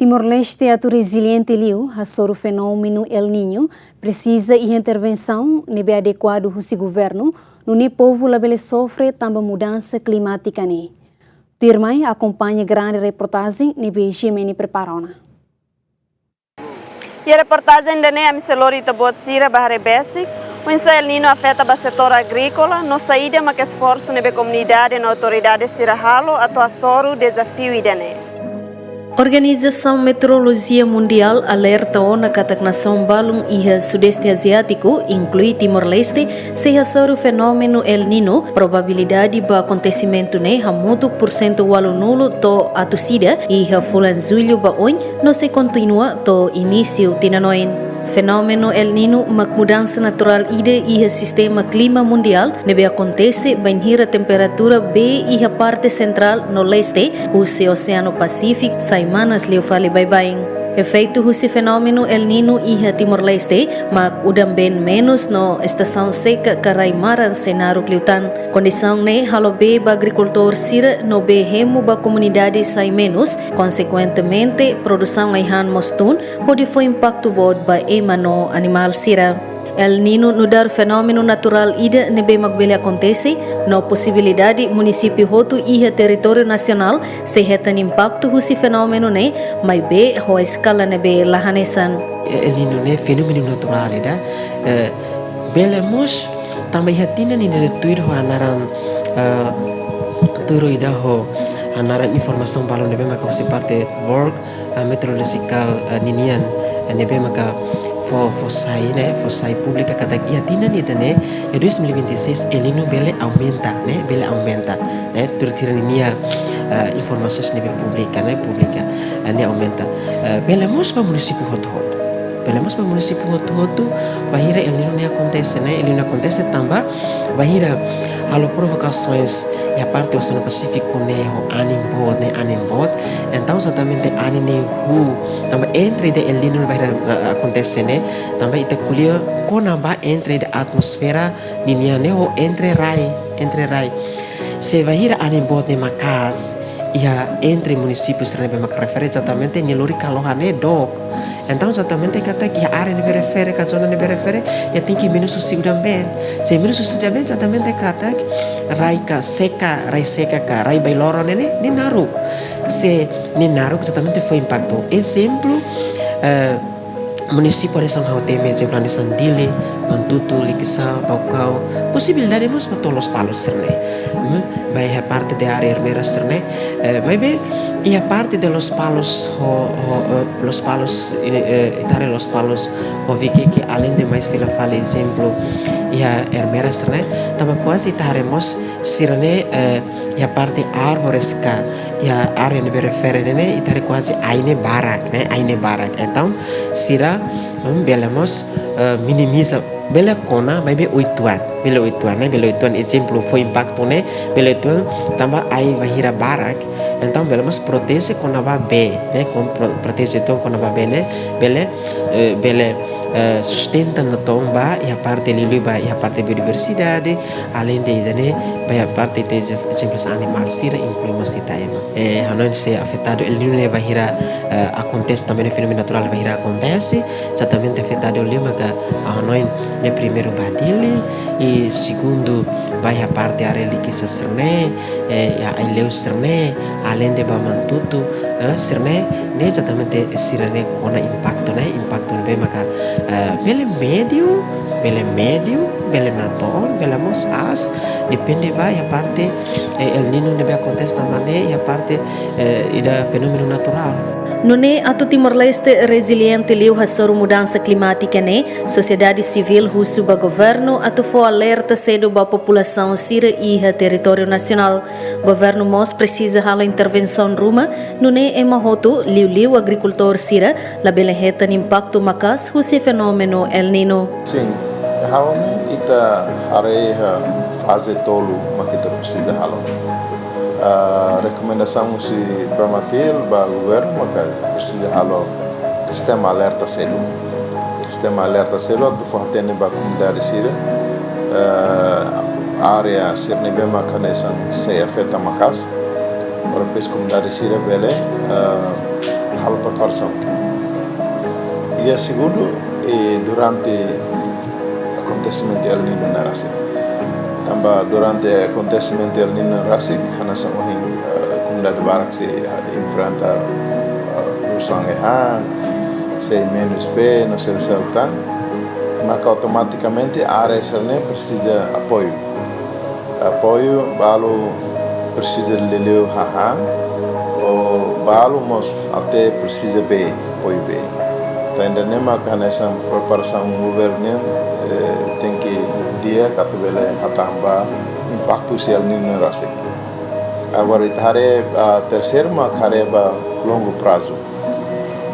Timor-Leste atu resiliente liu, sobre o fenômeno El Niño, precisa de intervenção nebe adequado do governo, no ne povo labele sofre também mudança climática ne. Tirmai acompanha grande reportagem nebe Gemini preparona. E a reportagem da NEA Miselori Tabotsira Bahare Basic, o El Niño afeta o setor agrícola, no saída mas que esforço nebe comunidade na autoridade Sirahalo atua soro desafio idane. Organização Meteorologia Mundial alerta ona katak nação balung iha Sudeste Asiático, inclui Timor-Leste, seja sobre o fenômeno El Niño, probabilidade ba acontecimento ne hamutu % walu nulo to atusida iha fulan julho ba oin, no se continua to início tinanoin. Fenômeno El Niño mak mudança natural ide iha sistema clima mundial nebe acontece banhira temperatura B iha parte central no leste o Oceano Pacífico saimanas leu fale bye-bye. Efeito husi fenômeno El Niño iha Timor-Leste mak udam ben menos no estação seca karai maran cenário kliutan. Condição ne halo be ba agricultor sira no be hemu ba comunidade sai menos, consequentemente produção laihan mostun pode foi impacto bod ba ema no animal sira. El Niño no dar fenômeno natural ida nebe magbele acontece, no possibilidade município hotu iha território nacional se retan impacto husi fenômeno ne, mai be ho escala nebe lahanesan. El Niño ne fenômeno natural ida, belemos também hatina ni de tuir ho anaran tuiro ida ho anaran informação balon nebe maka se parte work meteorological ninian nebe maka Fossai pública kata ia tina ni tane e 2026 El Niño bele aumenta né turtira nia informações nível pública ne aumenta bele mospa município hot bahira El Niño ne acontece né El Niño acontece também bahira halo provocações e a parte do Oceano Pacífico ne ho animbot então exatamente anine também entre de El Niño vai acontecer né também ite kulia konaba entre de atmosfera ninia ne ho entre rai se vai ir animbot ne makas ia entre municípios rebe mak referência exatamente ni lori kalohane dok então exatamente kata que a área ne refere ka zona ne refere ya tem que menos se udam ben se menos se udam ben exatamente kata rai seca ka rai bailoro ne ni naruk se ni naruk exatamente foi impacto exemplo município de São Rauteme, exemplo de Sandile, Mantutu, Liquissau, Baucau, possibilidade mas para todos os palos serne, vai a parte da área hermera serne, vai bem e a parte de los palos, los palos, o vi que além de mais fila fala exemplo e a hermera serne, também quase taremos sirene e a parte árvores cá e a área ne refere ne itare quase aine barak então sira belemos minimiza bela kona vai be oituan exemplo foi impacto ne bela oituan tambah ai bahira barak então belemos protege kona ba be ne protege então kona ba be ne bele sustenta no tomba e a parte liluba e a parte biodiversidade além de né vai a parte de exemplos animais sira incluímos itaema hanon se afetado El Niño bahira acontece também o fenômeno natural bahira acontece exatamente afetado o lima que hanon ne primeiro badili e segundo vai a parte área liquissa serne a ileu serne além de bamantutu serne ne exatamente sirene kona impacto bem maka bele médio bele nator bele mosas depende vai a parte El Niño ne acontece também e a parte da fenômeno natural. No ne atu Timor-Leste resiliente liu hasoru mudança climática ne, sociedade civil husu ba governo atu fo alerta cedo ba população sira iha território nacional. Governo mos precisa hala intervenção ruma, no ne ema hotu liu agricultor sira labele hetan impacto makas husi fenômeno El Niño. Sim, haone ita hareha fase tolu makita precisa hala. Recomendação se permitir para o governo, maka precisa halo sistema alerta cedo. Sistema alerta cedo tu fortene ba comunidade sira área sirne be makanesan se afeta makas. Para pes comunidade sira bele halo preparação. E a segundo, durante acontecimento El Niño na Rasik. Tambah durante acontecimento El Niño na Rasik, hana sama comunidade barak se enfrenta rusang se menos B, não sei se tá, mas automaticamente a área precisa apoio. Apoio, balo precisa de leu ou balo mas até precisa B, apoio B. Tá entendendo? Mas nessa preparação governo tem que dia katubele hatamba impacto social no Rasik. Agora itare terceiro mas careba longo prazo.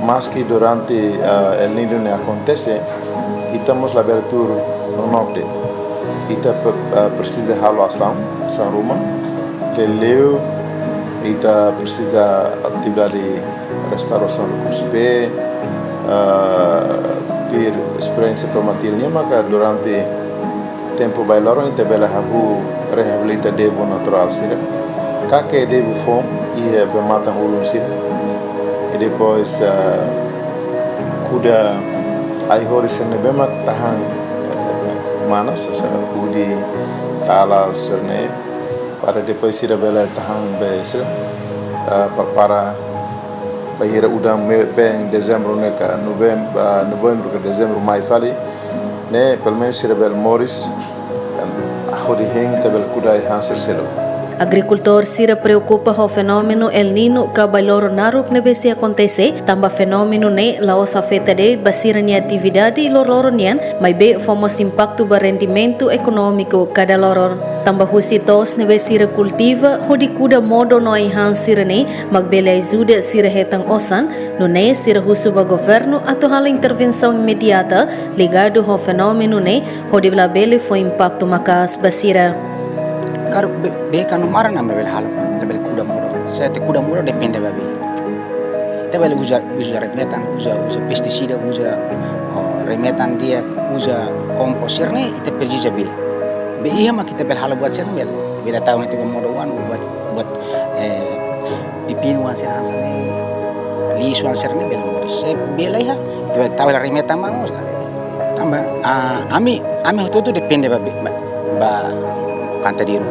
Mas que durante El Niño acontece, estamos na abertura no norte. Ita precisa halação, ação rumah, leu, ita precisa atividade restauração recursos B, per experiência formativa, maka durante tempo bailoro ita bela habu rehabilita debu natural sira, kakek debu form ia bermatang ulun sira. E depois kuda ai horizon bemak tahan mana sasa kudi tala serne para depois sira bela tahan besir para bahira udang bem dezembro ne ka novembro ke dezembro mai fali ne pelo menos sira bel moris ahodi heng tabel kuda ai hanser selo. Agricultor sira preocupa ho fenomeno El Niño ka bailoro naruk ne besi acontece, tamba fenomeno ne laos afeta de basira ni atividade lororo nian, mai be fomos impacto ba rendimento econômico cada loror. Tamba husitos ne besira cultiva, hodi kuda modo no ai han sira ne, magbele ajuda sira hetang osan, no ne sira husu ba governo atau hala intervenção imediata ligado ho fenomeno ne, hodi bla bele foi impacto makas basira. Karo be kanu mara na bel halo bel kuda muro saya te kuda muro depende babi te bel usa remetan usa pesticida usa remetan dia usa komposer ne ite pergi jabe be iya mak kita bel halo buat sen bel bela tahu itu muro wan buat pipin wan sen hansane li suan serne bel muro se bela ya itu tahu remetan mamos tambah ami hoto depende babi ba kantadiru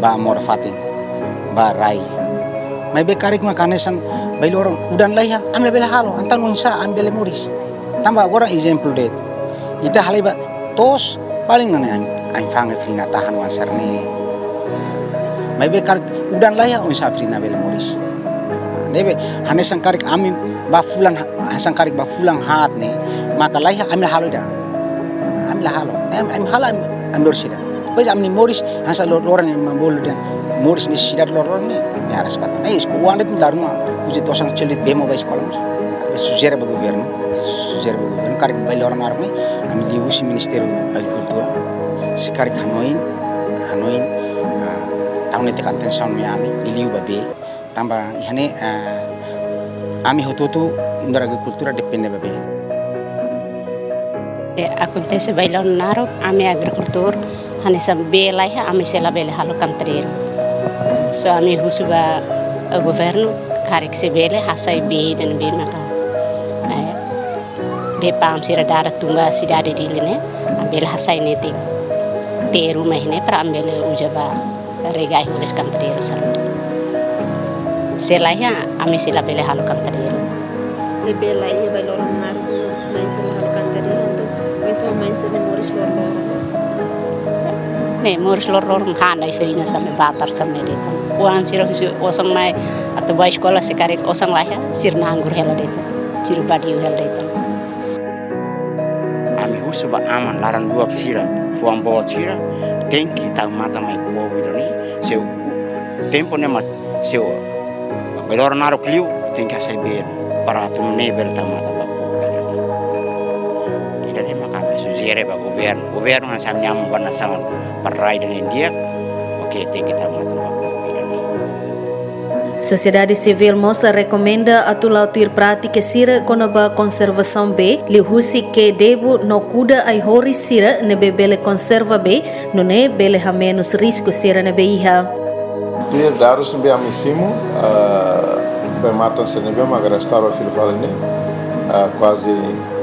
ba morfatin ba rai mai be karik makanesan bai lorong udan lah ya ambe bela halo antan unsa ambele muris tambah orang example det ita haliba tos paling nane ai fang frina tahan wasarne mai be karik udan lah ya unsa frina bele muris debe hanesan karik ami ba fulan hasan karik ba fulang hat ne maka lah ya ambe halo da ambe halo am hala am dorsida pois amni moris hasa loran yang membolu dan moris ni sidar loran ni harus kata nah isku wandet larma puji tosan celit bemo ba sekolah sugere ba governo karik ba loran arme ami liusi ministério agricultura si karik hanoin tahun itu atenção mi ami liu ba be tambah ihane ami hotutu ndar agricultura depende ba be acontece bailão naro ami agricultor hane sambe lai ame sela bele halo kantreiro so ame husuba governo karik se bele hasai be dan be maka be pam sira dara tumba sidade diline ambele hasai neti teru mahine pra ambele ujaba regai huris kantreiro sal sela ya ame sela bele halo kantreiro se bela ia bailoro naru mai sela halo kantreiro untuk bisa mai sela moris loro ne moris loror hana iferina sampai batar sampai deta uang siro osang mai atau bayi sekolah sekarik osang lah ya sirna anggur hela deta siru badiu hela deta ami husuba aman larang dua sira fuang bawa sira tengki tahu mata mai bawa ini seu tempo ne mas seu belor naruh kliu tengki saya ber para tu nebel tahu mata bawa ini makam sugere ba governo han sam nyam bana saman parai dan India oke tengki tahu mata bawa Sociedade Civil Moça recomenda a tulautir prática sira konaba conservação B, li husi que debu no kuda ai hori sira ne bebele conserva B, no ne bele ha menos risco sira ne beiha. Per daros be amissimo Bematan senebem agora restaura Filifal ini quase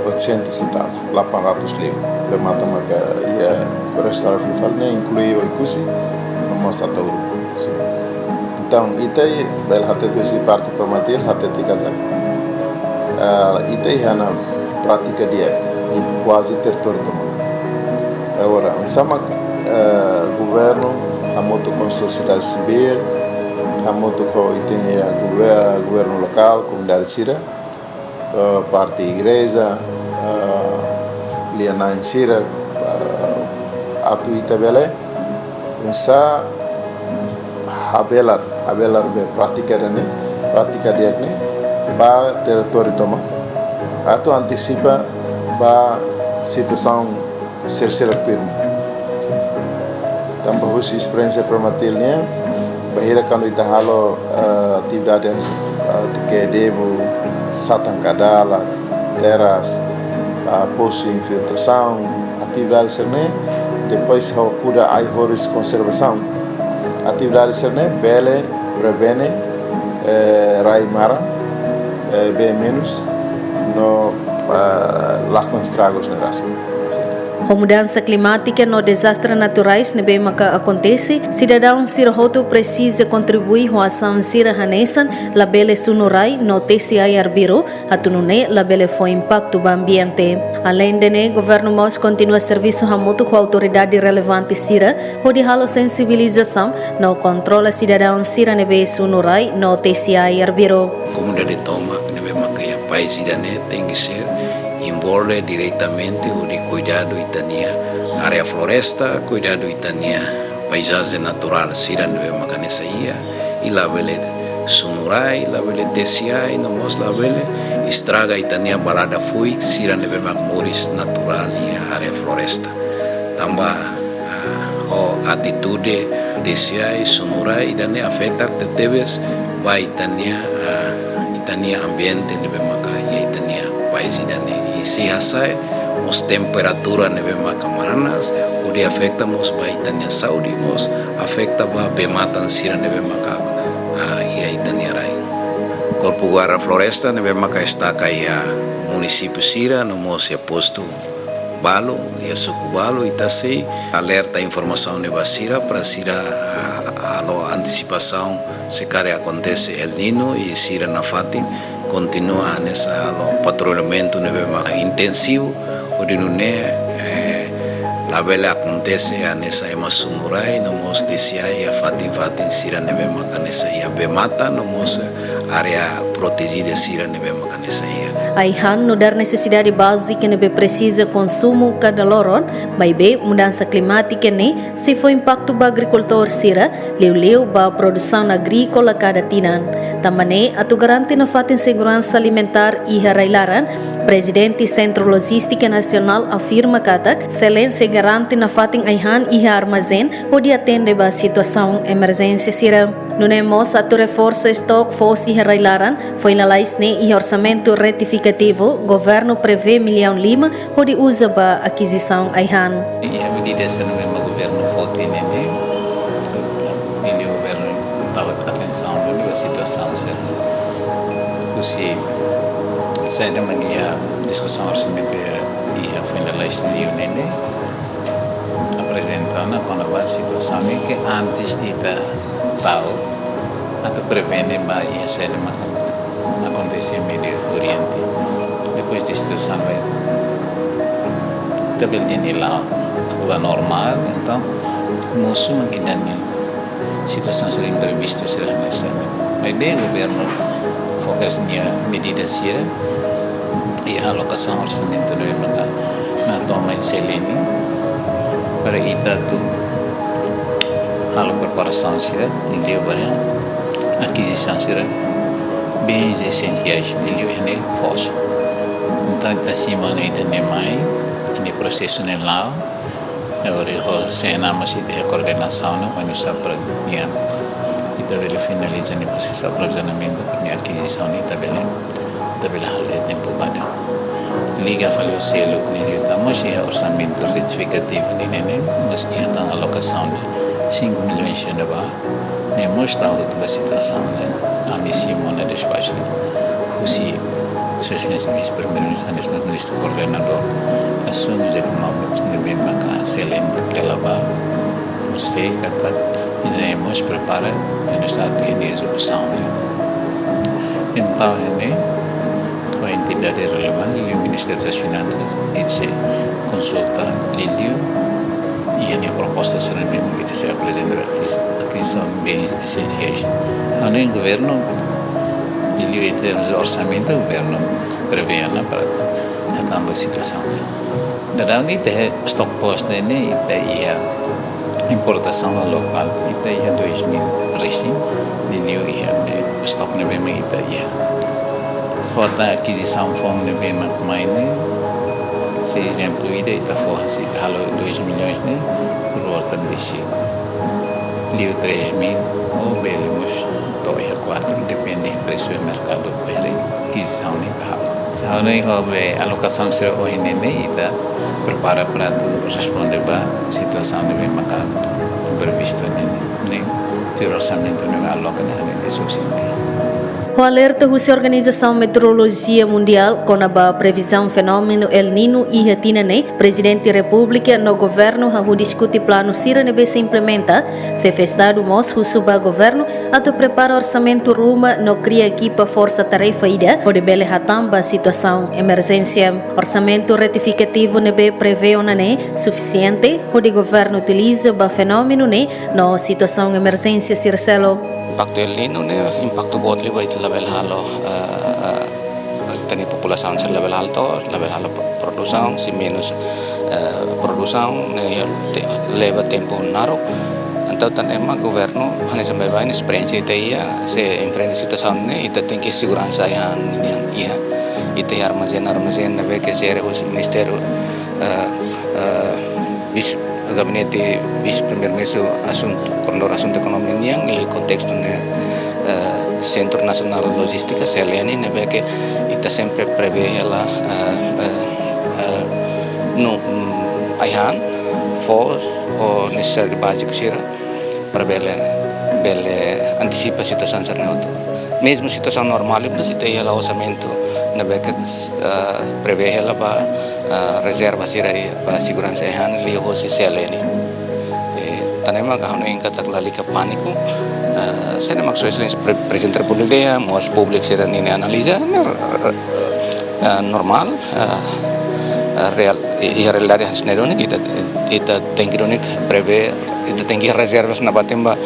800 e tal, 800 livros. Bematan maga ia restaura Filifal ini inclui o ikusi no mostra tauru. Então, itai bel hate tu si parte promatil hate tikada. Itai hana prática dia quase território tomado. Agora, sama governo a moto com sociedade civil, a moto com item governo local, comunidade sira, parte igreja, liana sira, atu itabele, unsa abelar be prática dia ni, ba território toma, atu antecipa ba situação ser firme. Tambah khusus experiência promatilnya, bahira kalau kita halo atividades de devo, satang kadala, teras, poço infiltração, atividades serne, depois ho kuda ai horis conservação, atividades serne bele, prevene, rai mara, be menos, no lakukan estragos na rasa. A mudança climática no desastres naturais ne bem que acontece, cidadãos sirhoto precisa contribuir com a ação sira hanesan, labele sunurai no TCI arbiro, atunune labele foi impacto do ambiente. Além de ne, governo mos continua serviço hamuto com a autoridade relevante sira, onde halo sensibilização no controla cidadãos sira ne bem sunurai no TCI arbiro. Comunidade toma ne bem makaya país idane tem que ser envolve diretamente o de cuidado itania área floresta, cuidado itania paisagem natural, sira neve makanesa ia, e lá vele sunurai, lá vele TCI, nomos lá vele estraga itania balada fui, sira neve macmoris natural e área floresta. Tamba o atitude TCI, sunurai, dane afetar teteves vai itania ambiente neve makaya itania país idane. Se hasai os temperatura neve macamanas, o de afecta mos baitania saúde, mos afecta ba bematan sira neve macaco e a itania rai. Corpo Guarda Floresta neve maca está caia município sira, no mos é posto balo e a suco balo e tá se alerta informação neva sira para sira a antecipação se care acontece El Nino e sira na fatin continua nessa patrulhamento intensivo, onde não a vela acontece nessa emasunurai, no mos TCI a fatin sira neve macanesa ia bemata, no mos área protegida sira neve macanesa ia. Aihan no dar necessidade básica nebe precisa consumo cada loron, baibe mudança climática ne se foi impacto ba agricultor sira, leu ba produção agrícola cada tinan. Tamane atu garante na fatin segurança alimentar e harailaran, presidente Centro Logística Nacional afirma katak, selen se garante na fatin aihan e armazém, onde atende ba situação emergência sira. Nunemos atu reforça estoque fosse harailaran, foi na laisne e orçamento retificativo, governo prevê R1.000.000, onde usa ba aquisição aihan. E a medida se não é uma governo forte nem o governo estava atenção na situação se da mania discussão orçamentária e a finalista e o nene apresentando quando a situação é que antes de tal até prevene mas ia ser acontecer no Médio Oriente depois da situação vai também de lá agora normal então musuh que dani situação será imprevista será necessária mas o governo fokusnya medida sira e a alocação orçamento na toma em seleni para kita tu halo preparação sira de aquisição será bens essenciais de livre força então acima ainda nem mais ini processo nem lá agora se nama se de coordenação não quando está para kita boleh finalizar ni proses aproveitamento ni aquisição ni tabela hal tempo pada liga falou selo ni estamos e orçamento retificativo ni nene mas ia tang alocação de 5 milhões de ba mostrado a situação, né? A missão na despacho, Husi, Excelência Vice-Primeiro-Ministro, Ministro Coordenador, assuntos econômicos, também maca, excelente, que ela vai, você kata, ini mos prepara ini saat ini execução, né? Então, ini, com a entidade relevante, o Ministério das Finanças, isso consulta Lílio e a proposta será mesmo que se apresenta aqui são bem essenciais. Então, o governo, Lílio, em termos de orçamento, o governo prevê para a situação. Dalam ini teh stok cost ini ia importação local itu ia 2000 resim Lílio ia stok memang itu ia. Falta aquisição fome memang main se exemplo ide ita força halo 2 milhões né por volta desse Lílio 3.000 ou belemos 2 a 4 depende do preço do mercado para aquisição ita. Seharusnya kalau alokação será hoje nem ita prepara para responder para situação de memang previsto nem o orçamento não aloca nem suficiente. O alerta da Organização Meteorologia Mundial com a previsão fenômeno El Niño e Hatinane, Presidente da República no governo ha discute plano sira nebe se implementa, se festado mos suba governo ato prepara orçamento ruma no cria equipa força tarefa ida o de bele hatamba situação emergência. Orçamento retificativo nebe prevê onane suficiente o de governo utiliza ba fenômeno ne no situação emergência sircelo. Impacto El Niño impacto buat liba itu level halo tani população ser level alto produção se menos produção leva tempo naro então tanema governo hanya sampai bain experiência itu se enfrenta situação ne itu tem que segurança yang itu armazém nebe que ser o ministério gabinete vice-primeiro-ministro coordenador assunto econômico yang di konteks Centro Nacional Logística CLN nebe que ita sempre prevê ela no aihan force ou necessário básico sira para bele antecipa situação serneoto mesmo situação normal plus ita ela orçamento nebe que prevê ela para reserva sira para segurança aihan li hosi CLN tanema kahano yang kataklali ka paniko saya maksud Excelência Presidente da República mos publik sira ini analisa normal real e realidade hasnerone kita tengkironik prevê kita tengki reservas na batemba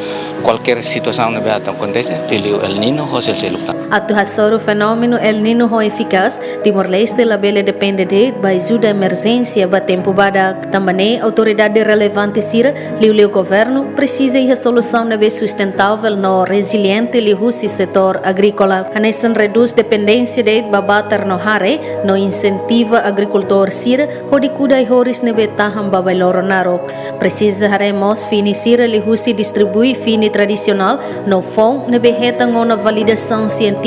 qualquer situação na beata acontece Lílio El Niño ou selcelupa Atu hasoro fenômeno El Niño ho eficaz, Timor-Leste labele depende de ajuda emergência ba tempo badak. Também autoridade relevante sira, liu governo precisa ir a solução nebe sustentável no resiliente lihusi setor agrícola. Anesan reduz dependência de babatar no hare, no incentiva agricultor sira, o de kudai horis nebe taham babailoro narok. Precisa haremos fini sira lihusi distribui fini tradicional no fong nebe hetang ona validação científica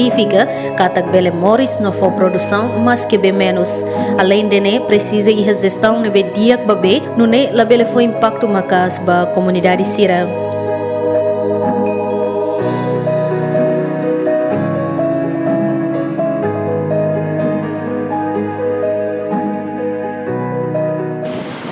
katak bele moris no for produção mas que bem menos além de ne precisa ir a gestão nebe diak babe no ne labele foi impacto macas ba comunidade sira.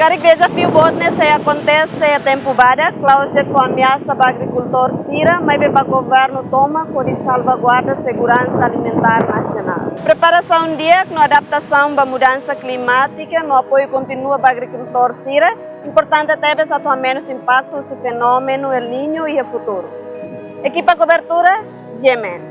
Cada desafio botne se acontece a tempo bada, claus de ameaça para agricultor sira, mas para o governo toma com salvaguarda segurança alimentar nacional. Preparação dia no adaptação para mudança climática, no apoio contínuo para agricultor sira, importante até para menos impacto esse fenômeno El Niño e o futuro. Equipa cobertura, Yemen.